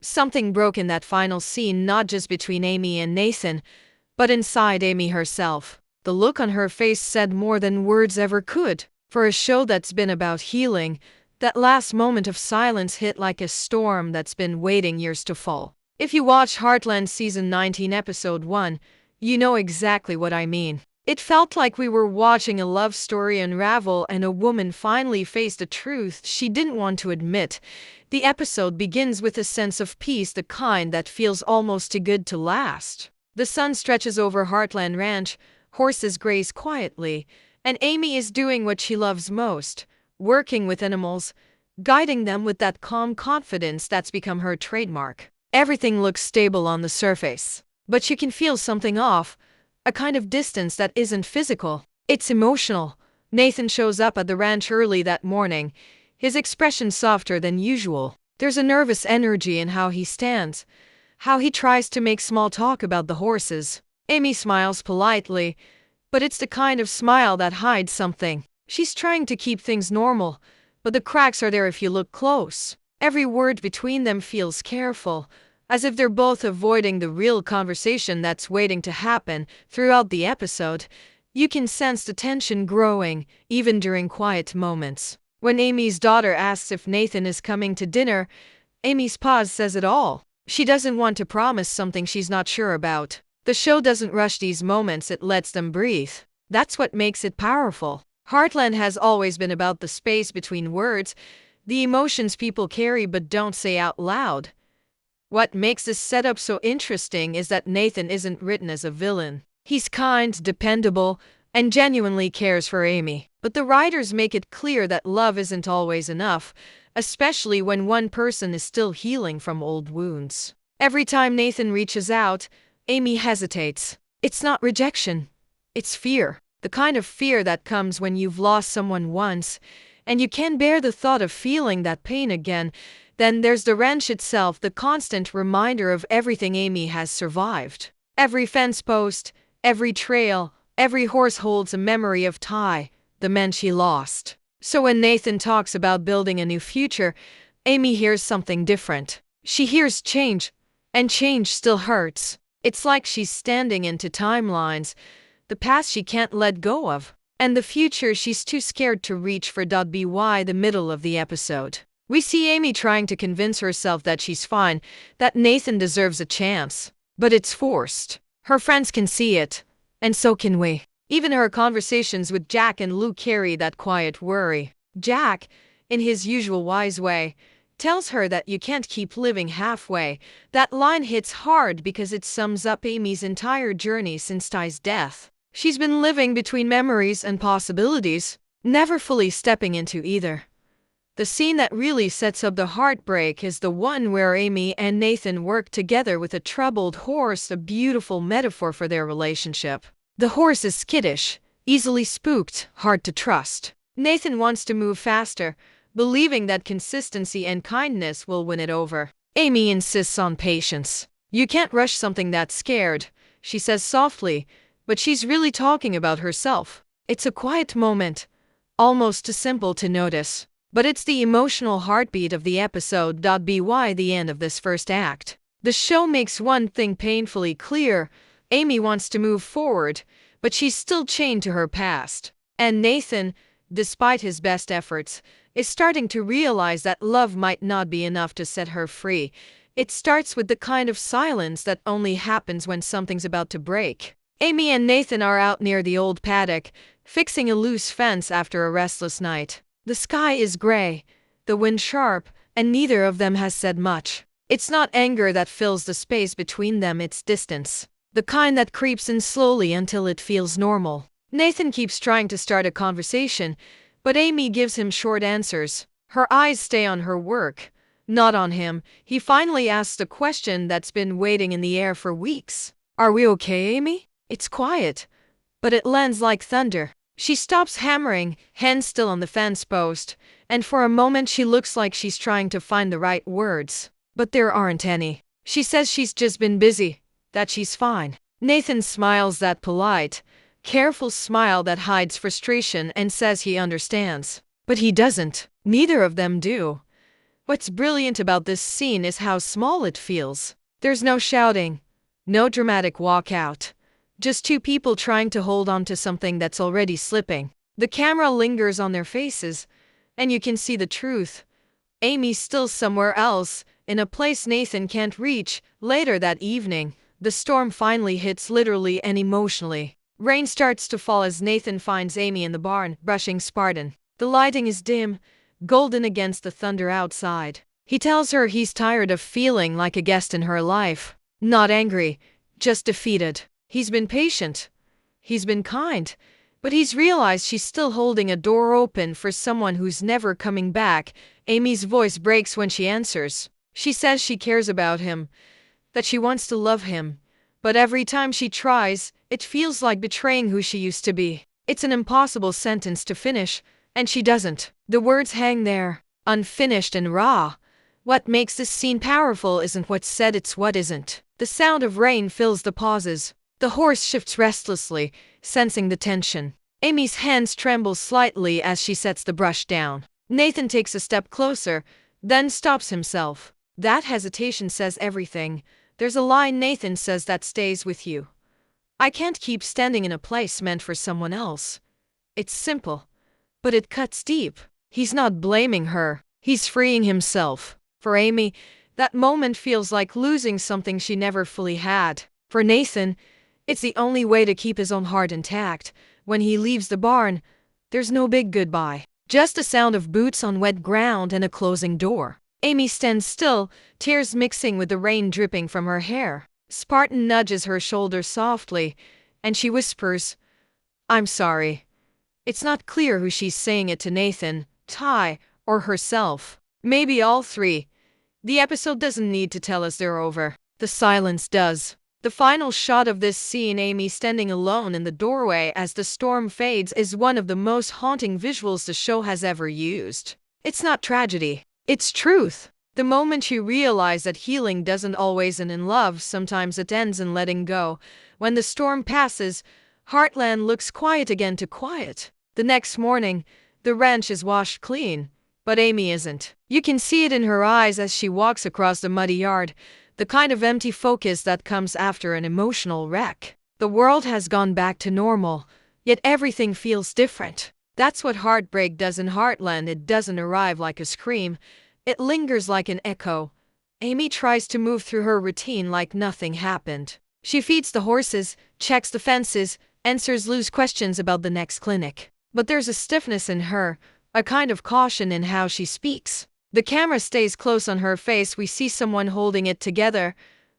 Something broke in that final scene, not just between Amy and Nathan, but inside Amy herself. The look on her face said more than words ever could. For a show that's been about healing, that last moment of silence hit like a storm that's been waiting years to fall. If you watch Heartland Season 19 Episode 1, you know exactly what I mean. It felt like we were watching a love story unravel and a woman finally faced a truth she didn't want to admit. The episode begins with a sense of peace, the kind that feels almost too good to last. The sun stretches over Heartland Ranch, horses graze quietly, and Amy is doing what she loves most, working with animals, guiding them with that calm confidence that's become her trademark. Everything looks stable on the surface, but you can feel something off, a kind of distance that isn't physical. It's emotional. Nathan shows up at the ranch early that morning, his expression softer than usual. There's a nervous energy in how he stands, how he tries to make small talk about the horses. Amy smiles politely, but it's the kind of smile that hides something. She's trying to keep things normal, but the cracks are there if you look close. Every word between them feels careful, as if they're both avoiding the real conversation that's waiting to happen. Throughout the episode, you can sense the tension growing, even during quiet moments. When Amy's daughter asks if Nathan is coming to dinner, Amy's pause says it all. She doesn't want to promise something she's not sure about. The show doesn't rush these moments, it lets them breathe. That's what makes it powerful. Heartland has always been about the space between words, the emotions people carry but don't say out loud. What makes this setup so interesting is that Nathan isn't written as a villain. He's kind, dependable, and genuinely cares for Amy. But the writers make it clear that love isn't always enough, especially when one person is still healing from old wounds. Every time Nathan reaches out, Amy hesitates. It's not rejection, it's fear. The kind of fear that comes when you've lost someone once, and you can't bear the thought of feeling that pain again. Then there's the ranch itself, the constant reminder of everything Amy has survived. Every fence post, every trail, every horse holds a memory of Ty, the man she lost. So when Nathan talks about building a new future, Amy hears something different. She hears change, and change still hurts. It's like she's standing into timelines, the past she can't let go of, and the future she's too scared to reach for. By the middle of the episode, we see Amy trying to convince herself that she's fine, that Nathan deserves a chance. But it's forced. Her friends can see it, and so can we. Even her conversations with Jack and Luke carry that quiet worry. Jack, in his usual wise way, tells her that you can't keep living halfway. That line hits hard because it sums up Amy's entire journey since Ty's death. She's been living between memories and possibilities, never fully stepping into either. The scene that really sets up the heartbreak is the one where Amy and Nathan work together with a troubled horse, a beautiful metaphor for their relationship. The horse is skittish, easily spooked, hard to trust. Nathan wants to move faster, believing that consistency and kindness will win it over. Amy insists on patience. You can't rush something that's scared, she says softly, but she's really talking about herself. It's a quiet moment, almost too simple to notice, but it's the emotional heartbeat of the episode. By the end of this first act, the show makes one thing painfully clear: Amy wants to move forward, but she's still chained to her past. And Nathan, despite his best efforts, is starting to realize that love might not be enough to set her free. It starts with the kind of silence that only happens when something's about to break. Amy and Nathan are out near the old paddock, fixing a loose fence after a restless night. The sky is gray, the wind sharp, and neither of them has said much. It's not anger that fills the space between them, it's distance. The kind that creeps in slowly until it feels normal. Nathan keeps trying to start a conversation, but Amy gives him short answers. Her eyes stay on her work, not on him. He finally asks a question that's been waiting in the air for weeks. Are we okay, Amy? It's quiet, but it lands like thunder. She stops hammering, hands still on the fence post, and for a moment she looks like she's trying to find the right words. But there aren't any. She says she's just been busy, that she's fine. Nathan smiles, that polite, careful smile that hides frustration, and says he understands. But he doesn't. Neither of them do. What's brilliant about this scene is how small it feels. There's no shouting, no dramatic walkout. Just two people trying to hold on to something that's already slipping. The camera lingers on their faces, and you can see the truth. Amy's still somewhere else, in a place Nathan can't reach. Later that evening, the storm finally hits literally and emotionally. Rain starts to fall as Nathan finds Amy in the barn, brushing Spartan. The lighting is dim, golden against the thunder outside. He tells her he's tired of feeling like a guest in her life. Not angry, just defeated. He's been patient. He's been kind. But he's realized she's still holding a door open for someone who's never coming back. Amy's voice breaks when she answers. She says she cares about him, that she wants to love him. But every time she tries, it feels like betraying who she used to be. It's an impossible sentence to finish, and she doesn't. The words hang there, unfinished and raw. What makes this scene powerful isn't what's said, it's what isn't. The sound of rain fills the pauses. The horse shifts restlessly, sensing the tension. Amy's hands tremble slightly as she sets the brush down. Nathan takes a step closer, then stops himself. That hesitation says everything. There's a line Nathan says that stays with you. I can't keep standing in a place meant for someone else. It's simple, but it cuts deep. He's not blaming her. He's freeing himself. For Amy, that moment feels like losing something she never fully had. For Nathan, it's the only way to keep his own heart intact. When he leaves the barn, there's no big goodbye. Just a sound of boots on wet ground and a closing door. Amy stands still, tears mixing with the rain dripping from her hair. Spartan nudges her shoulder softly, and she whispers, "I'm sorry." It's not clear who she's saying it to, Nathan, Ty, or herself. Maybe all three. The episode doesn't need to tell us they're over. The silence does. The final shot of this scene, Amy standing alone in the doorway as the storm fades, is one of the most haunting visuals the show has ever used. It's not tragedy. It's truth. The moment you realize that healing doesn't always end in love, sometimes it ends in letting go. When the storm passes, Heartland looks quiet again, too quiet. The next morning, the ranch is washed clean. But Amy isn't. You can see it in her eyes as she walks across the muddy yard, the kind of empty focus that comes after an emotional wreck. The world has gone back to normal, yet everything feels different. That's what heartbreak does in Heartland. It doesn't arrive like a scream. It lingers like an echo. Amy tries to move through her routine like nothing happened. She feeds the horses, checks the fences, answers loose questions about the next clinic. But there's a stiffness in her, a kind of caution in how she speaks. The camera stays close on her face. We see someone holding it together,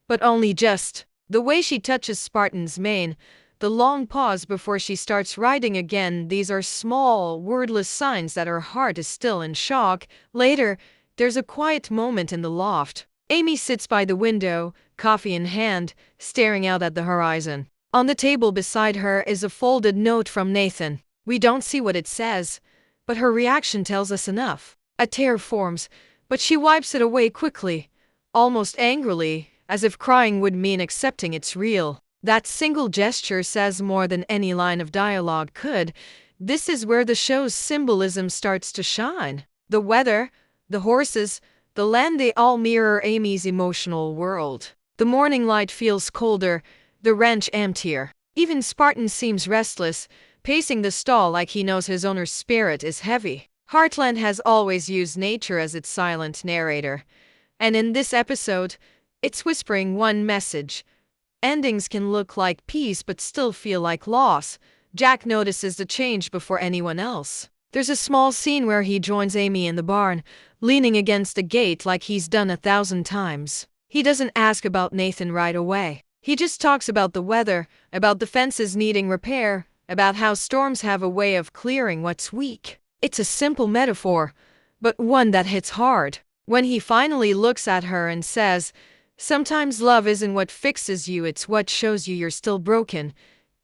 but only just. The way she touches Spartan's mane, the long pause before she starts riding again, these are small, wordless signs that her heart is still in shock. Later, there's a quiet moment in the loft. Amy sits by the window, coffee in hand, staring out at the horizon. On the table beside her is a folded note from Nathan. We don't see what it says, but her reaction tells us enough. A tear forms, but she wipes it away quickly, almost angrily, as if crying would mean accepting it's real. That single gesture says more than any line of dialogue could. This is where the show's symbolism starts to shine. The weather, the horses, the land, they all mirror Amy's emotional world. The morning light feels colder, the ranch emptier. Even Spartan seems restless, pacing the stall like he knows his owner's spirit is heavy. Heartland has always used nature as its silent narrator. And in this episode, it's whispering one message. Endings can look like peace but still feel like loss. Jack notices the change before anyone else. There's a small scene where he joins Amy in the barn, leaning against the gate like he's done 1,000 times. He doesn't ask about Nathan right away. He just talks about the weather, about the fences needing repair, about how storms have a way of clearing what's weak. It's a simple metaphor, but one that hits hard. When he finally looks at her and says, "Sometimes love isn't what fixes you, it's what shows you you're still broken,"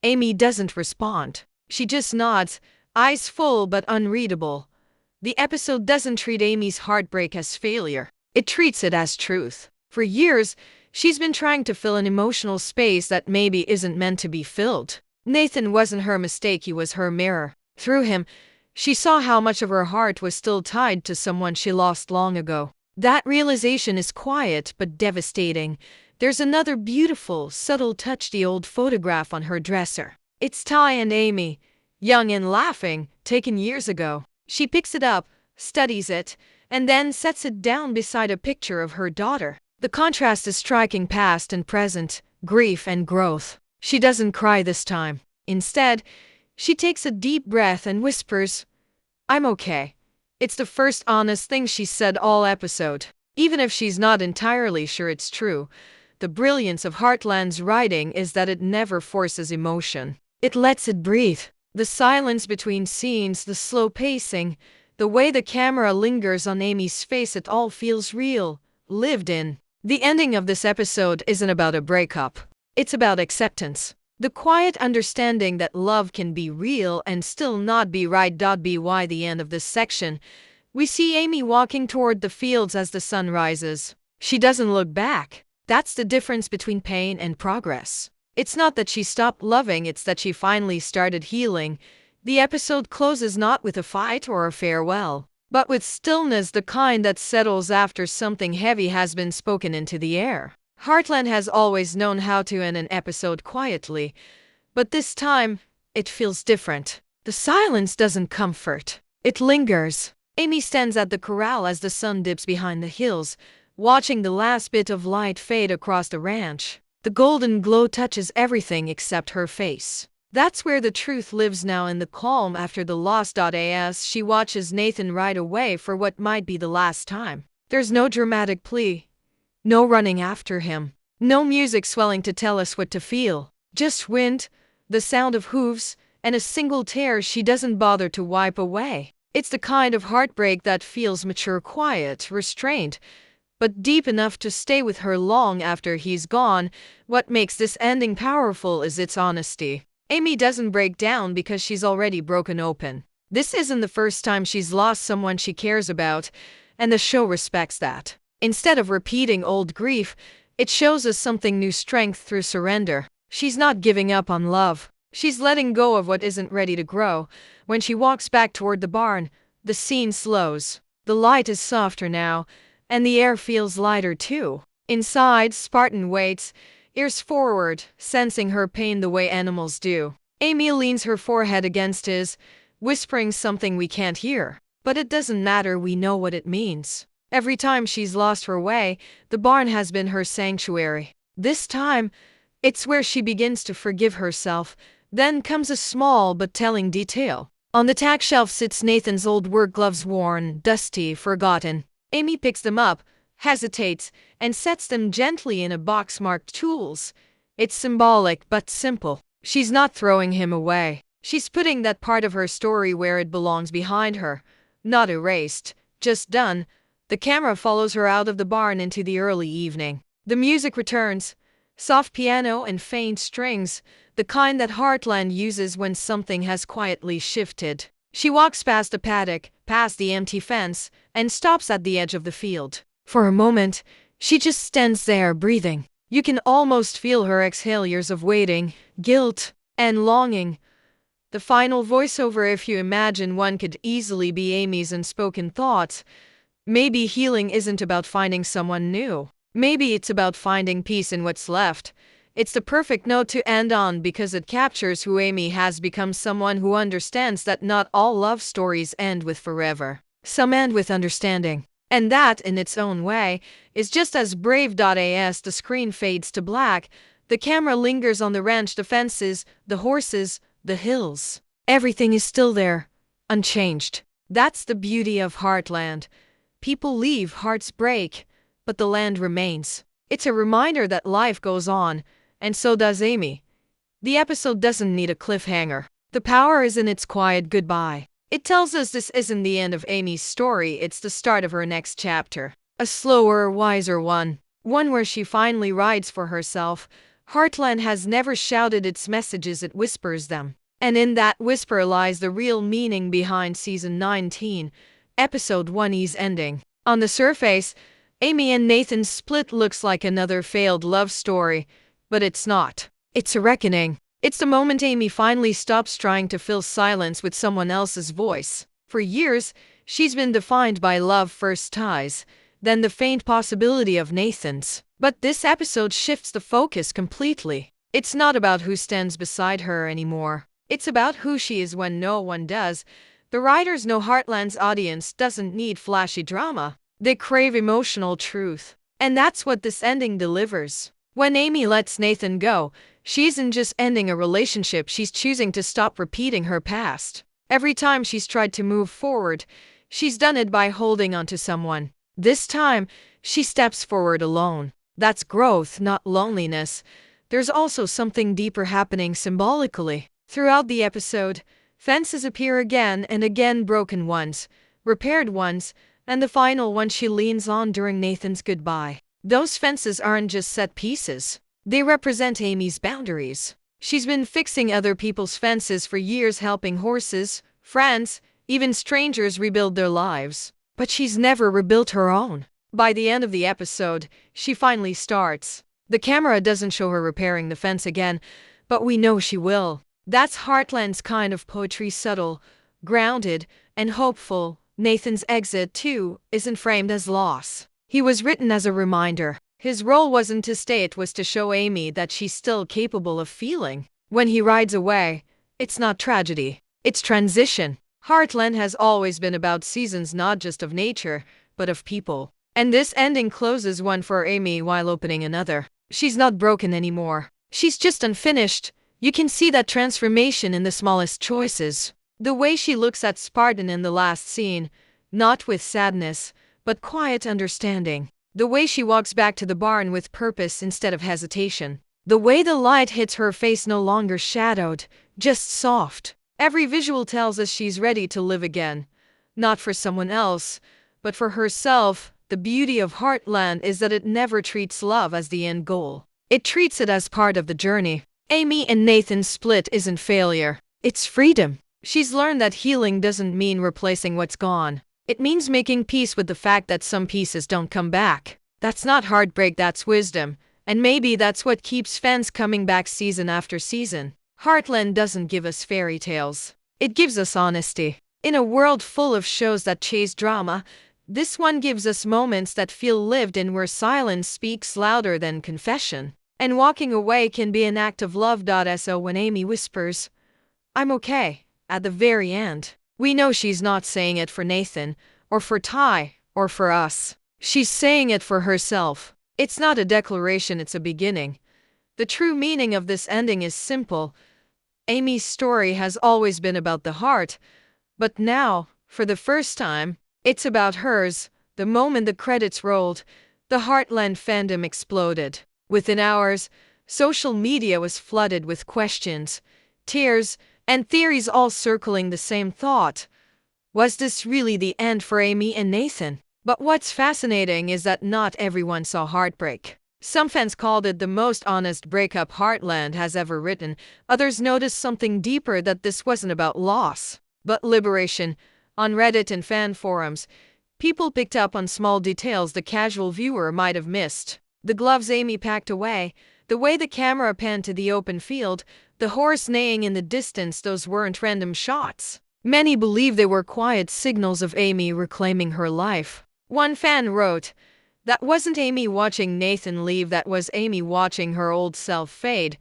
Amy doesn't respond. She just nods, eyes full but unreadable. The episode doesn't treat Amy's heartbreak as failure. It treats it as truth. For years, she's been trying to fill an emotional space that maybe isn't meant to be filled. Nathan wasn't her mistake, he was her mirror. Through him, she saw how much of her heart was still tied to someone she lost long ago. That realization is quiet but devastating. There's another beautiful, subtle touch, the old photograph on her dresser. It's Ty and Amy, young and laughing, taken years ago. She picks it up, studies it, and then sets it down beside a picture of her daughter. The contrast is striking, past and present, grief and growth. She doesn't cry this time. Instead, she takes a deep breath and whispers, "I'm okay." It's the first honest thing she said all episode. Even if she's not entirely sure it's true, the brilliance of Heartland's writing is that it never forces emotion. It lets it breathe. The silence between scenes, the slow pacing, the way the camera lingers on Amy's face, it all feels real, lived in. The ending of this episode isn't about a breakup. It's about acceptance. The quiet understanding that love can be real and still not be right. By the end of this section, we see Amy walking toward the fields as the sun rises. She doesn't look back. That's the difference between pain and progress. It's not that she stopped loving, it's that she finally started healing. The episode closes not with a fight or a farewell, but with stillness, the kind that settles after something heavy has been spoken into the air. Heartland has always known how to end an episode quietly, but this time, it feels different. The silence doesn't comfort. It lingers. Amy stands at the corral as the sun dips behind the hills, watching the last bit of light fade across the ranch. The golden glow touches everything except her face. That's where the truth lives now, in the calm after the loss. As she watches Nathan ride away for what might be the last time. There's no dramatic plea. No running after him. No music swelling to tell us what to feel. Just wind, the sound of hooves, and a single tear she doesn't bother to wipe away. It's the kind of heartbreak that feels mature, quiet, restrained, but deep enough to stay with her long after he's gone. What makes this ending powerful is its honesty. Amy doesn't break down because she's already broken open. This isn't the first time she's lost someone she cares about, and the show respects that. Instead of repeating old grief, it shows us something new, strength through surrender. She's not giving up on love. She's letting go of what isn't ready to grow. When she walks back toward the barn, the scene slows. The light is softer now, and the air feels lighter too. Inside, Spartan waits, ears forward, sensing her pain the way animals do. Amy leans her forehead against his, whispering something we can't hear. But it doesn't matter, we know what it means. Every time she's lost her way, the barn has been her sanctuary. This time, it's where she begins to forgive herself. Then comes a small but telling detail. On the tack shelf sits Nathan's old work gloves, worn, dusty, forgotten. Amy picks them up, hesitates, and sets them gently in a box marked tools. It's symbolic but simple. She's not throwing him away. She's putting that part of her story where it belongs, behind her. Not erased, just done. The camera follows her out of the barn into the early evening. The music returns. Soft piano and faint strings, the kind that Heartland uses when something has quietly shifted. She walks past the paddock, past the empty fence, and stops at the edge of the field. For a moment, she just stands there, breathing. You can almost feel her exhale, years of waiting, guilt, and longing. The final voiceover, if you imagine one, could easily be Amy's unspoken thoughts. Maybe healing isn't about finding someone new. Maybe it's about finding peace in what's left. It's the perfect note to end on because it captures who Amy has become, someone who understands that not all love stories end with forever. Some end with understanding. And that, in its own way, is just as brave. As the screen fades to black, the camera lingers on the ranch, the fences, the horses, the hills. Everything is still there, unchanged. That's the beauty of Heartland. People leave, hearts break, but the land remains. It's a reminder that life goes on, and so does Amy. The episode doesn't need a cliffhanger. The power is in its quiet goodbye. It tells us this isn't the end of Amy's story, it's the start of her next chapter. A slower, wiser one. One where she finally rides for herself. Heartland has never shouted its messages, it whispers them. And in that whisper lies the real meaning behind Season 19, Episode 1's ending. On the surface, Amy and Nathan's split looks like another failed love story, but it's not. It's a reckoning. It's the moment Amy finally stops trying to fill silence with someone else's voice. For years, she's been defined by love-first ties. than the faint possibility of Nathan's. But this episode shifts the focus completely. It's not about who stands beside her anymore. It's about who she is when no one does. The writers know Heartland's audience doesn't need flashy drama. They crave emotional truth. And that's what this ending delivers. When Amy lets Nathan go, she isn't just ending a relationship, she's choosing to stop repeating her past. Every time she's tried to move forward, she's done it by holding onto someone. This time, she steps forward alone. That's growth, not loneliness. There's also something deeper happening symbolically. Throughout the episode, fences appear again and again, broken ones, repaired ones, and the final one she leans on during Nathan's goodbye. Those fences aren't just set pieces. They represent Amy's boundaries. She's been fixing other people's fences for years, helping horses, friends, even strangers rebuild their lives. But she's never rebuilt her own. By the end of the episode, she finally starts. The camera doesn't show her repairing the fence again, but we know she will. That's Heartland's kind of poetry, subtle, grounded, and hopeful. Nathan's exit, too, isn't framed as loss. He was written as a reminder. His role wasn't to stay, it was to show Amy that she's still capable of feeling. When he rides away, it's not tragedy, it's transition. Heartland has always been about seasons, not just of nature, but of people. And this ending closes one for Amy while opening another. She's not broken anymore. She's just unfinished. You can see that transformation in the smallest choices. The way she looks at Spartan in the last scene, not with sadness, but quiet understanding. The way she walks back to the barn with purpose instead of hesitation. The way the light hits her face, no longer shadowed, just soft. Every visual tells us she's ready to live again. Not for someone else, but for herself. The beauty of Heartland is that it never treats love as the end goal. It treats it as part of the journey. Amy and Nathan's split isn't failure. It's freedom. She's learned that healing doesn't mean replacing what's gone. It means making peace with the fact that some pieces don't come back. That's not heartbreak, that's wisdom. And maybe that's what keeps fans coming back season after season. Heartland doesn't give us fairy tales. It gives us honesty. In a world full of shows that chase drama, this one gives us moments that feel lived in, where silence speaks louder than confession. And walking away can be an act of love. So when Amy whispers, "I'm okay," at the very end, we know she's not saying it for Nathan, or for Ty, or for us. She's saying it for herself. It's not a declaration, it's a beginning. The true meaning of this ending is simple. Amy's story has always been about the heart, but now, for the first time, it's about hers. The moment the credits rolled, the Heartland fandom exploded. Within hours, social media was flooded with questions, tears, and theories, all circling the same thought. Was this really the end for Amy and Nathan? But what's fascinating is that not everyone saw heartbreak. Some fans called it the most honest breakup Heartland has ever written. Others noticed something deeper, that this wasn't about loss, but liberation. On Reddit and fan forums, people picked up on small details the casual viewer might have missed. The gloves Amy packed away, the way the camera panned to the open field, the horse neighing in the distance. Those weren't random shots. Many believe they were quiet signals of Amy reclaiming her life. One fan wrote, "That wasn't Amy watching Nathan leave, that was Amy watching her old self fade."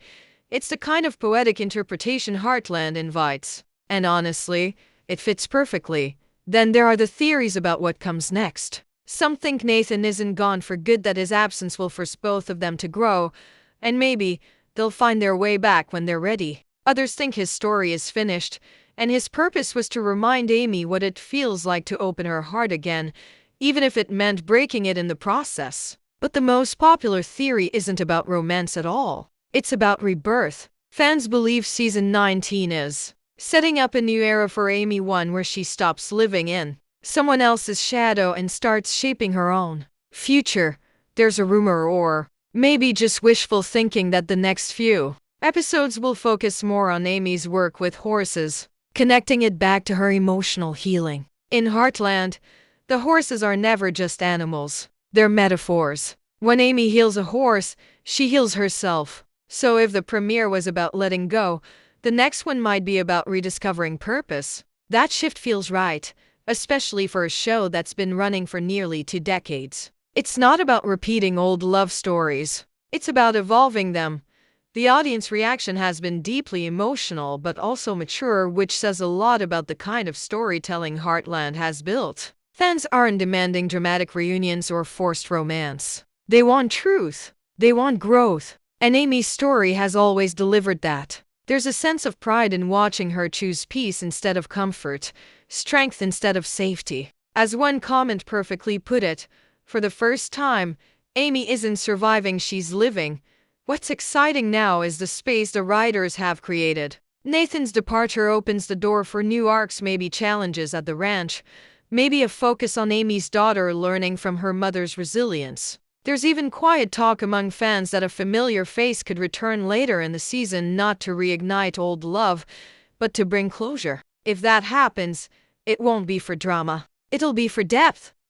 It's the kind of poetic interpretation Heartland invites. And honestly, it fits perfectly. Then there are the theories about what comes next. Some think Nathan isn't gone for good, that his absence will force both of them to grow, and maybe they'll find their way back when they're ready. Others think his story is finished, and his purpose was to remind Amy what it feels like to open her heart again, even if it meant breaking it in the process. But the most popular theory isn't about romance at all. It's about rebirth. Fans believe season 19 is setting up a new era for Amy, one where she stops living in someone else's shadow and starts shaping her own future. There's a rumor, or maybe just wishful thinking, that the next few episodes will focus more on Amy's work with horses, connecting it back to her emotional healing. In Heartland, the horses are never just animals, they're metaphors. When Amy heals a horse, she heals herself. So if the premiere was about letting go, the next one might be about rediscovering purpose. That shift feels right, especially for a show that's been running for nearly 2 decades. It's not about repeating old love stories. It's about evolving them. The audience reaction has been deeply emotional but also mature, which says a lot about the kind of storytelling Heartland has built. Fans aren't demanding dramatic reunions or forced romance. They want truth. They want growth. And Amy's story has always delivered that. There's a sense of pride in watching her choose peace instead of comfort, strength instead of safety. As one comment perfectly put it, for the first time, Amy isn't surviving, she's living. What's exciting now is the space the writers have created. Nathan's departure opens the door for new arcs, maybe challenges at the ranch, maybe a focus on Amy's daughter learning from her mother's resilience. There's even quiet talk among fans that a familiar face could return later in the season, not to reignite old love, but to bring closure. If that happens, it won't be for drama. It'll be for depth.